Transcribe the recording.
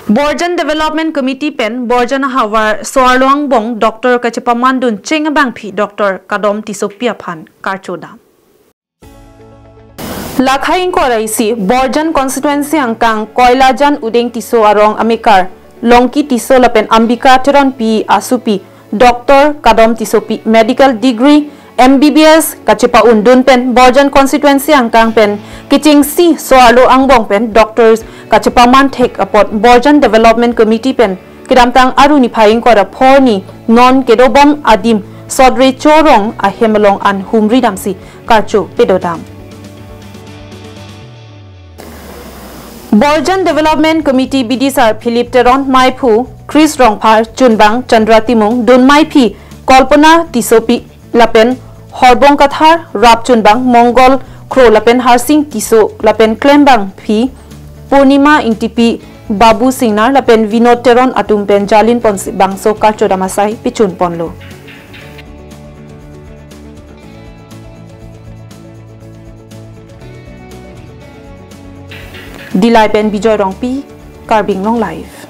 Borjan Development Committee pen Borjan Hawar Soarluang Bong Dr. Kachapamandun Chengabang P Dr. Kadom Tissopi aphan karcho dam. Lakhaing koraisi Borjan constituency angkang Koilajan Udeng Tiso arong Amikar Longki Tiso lapen Ambika Teron P Asupi Dr. Kadom Tissopi medical degree MBBS kachipa undun pen Borjan constituency angkang pen kiching si soarlo angbong pen doctors kachipa man take apot Borjan Development Committee pen kidamtang aruni phaing kora phorni non kedobom adim sodre chorong a hemalong an humri damsi karcho pedodam. Borjan Development Committee BDC Philip Teron Maipu Chris Rongphar Chunbang Chandra Timung Dun Maipi Kalpana Tissopi lapen Horbong Kathar Rap Chunbang Mongol Kro lapen Harsing Tiso lapen Klembang Phi Purnima Intipi Babu Singnar lapen Vinod Teron atumpen Jalin Ponsi Bangso karcho damasai pichun ponlo. Dilai pen Bijoy Rongpi Karbing Long Life.